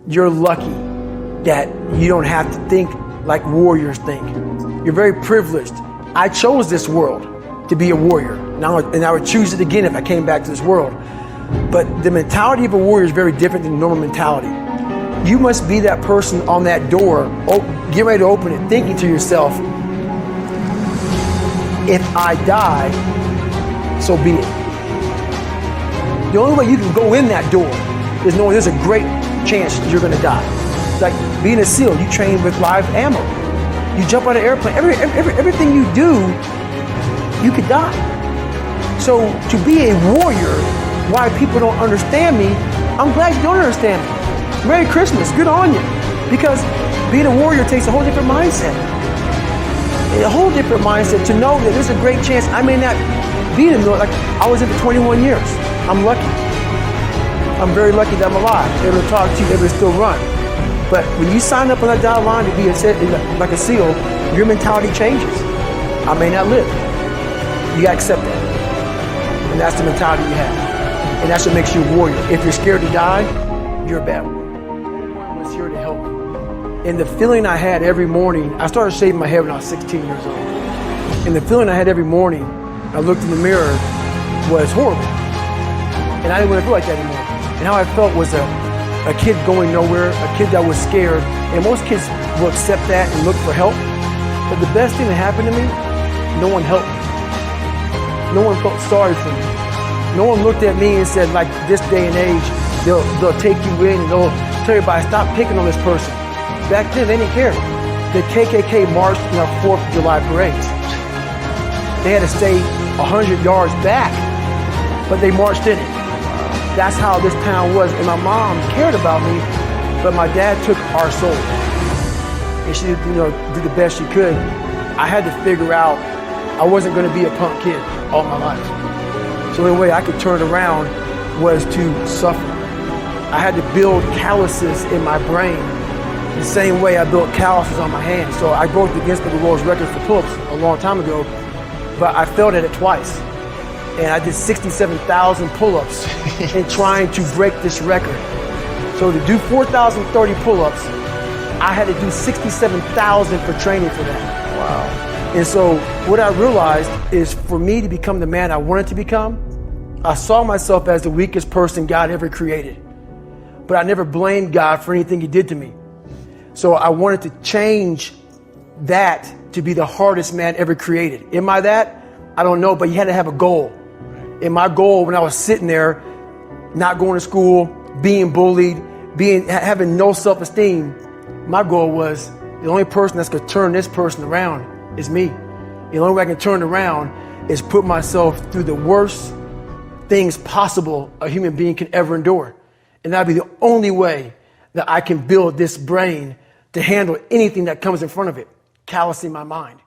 you're lucky that you don't have to think like warriors think. You're very privileged. I chose this world to be a warrior. Now, and I would choose it again if I came back to this world. But the mentality of a warrior is very different than normal mentality. You must be that person on that door, get ready to open it, thinking to yourself, if I die, so be it. The only way you can go in that door is knowing there's a great chance you're going to die. It's like being a SEAL, you train with live ammo. You jump on an airplane, everything you do, you could die. So to be a warrior, why people don't understand me, I'm glad you don't understand me. Merry Christmas, good on you. Because being a warrior takes a whole different mindset. A whole different mindset to know that there's a great chance I may not be in the military. Like I was in for 21 years. I'm lucky. I'm very lucky that I'm alive, able to talk to you, able to still run. But when you sign up on that dotted line to be like a SEAL, your mentality changes. I may not live. You gotta accept that. And that's the mentality you have. And that's what makes you a warrior. If you're scared to die, you're a bad warrior. I was here to help you. And the feeling I had every morning, I started shaving my head when I was 16 years old. And the feeling I had every morning, I looked in the mirror, was horrible. And I didn't want to feel like that anymore. And how I felt was a kid going nowhere, a kid that was scared. And most kids will accept that and look for help. But the best thing that happened to me, no one helped me. No one felt sorry for me. No one looked at me and said, like this day and age, they'll take you in and they'll tell everybody, stop picking on this person. Back then, they didn't care. The KKK marched in our 4th of July parades. They had to stay 100 yards back, but they marched in it. That's how this town was. And my mom cared about me, but my dad took our soul. And she did the best she could. I had to figure out I wasn't going to be a punk kid all my life. So the only way I could turn around was to suffer. I had to build calluses in my brain the same way I built calluses on my hands. So I broke the Guinness Book of World Records for pull-ups a long time ago, but I failed at it twice. And I did 67,000 pull-ups in trying to break this record. So to do 4,030 pull-ups, I had to do 67,000 for training for that. Wow. And so what I realized is for me to become the man I wanted to become, I saw myself as the weakest person God ever created. But I never blamed God for anything he did to me. So I wanted to change that to be the hardest man ever created. Am I that? I don't know, but you had to have a goal. And my goal when I was sitting there, not going to school, being bullied, having no self-esteem, my goal was the only person that's going to turn this person around is me. The only way I can turn it around is put myself through the worst things possible a human being can ever endure. And that'd be the only way that I can build this brain to handle anything that comes in front of it, callousing my mind.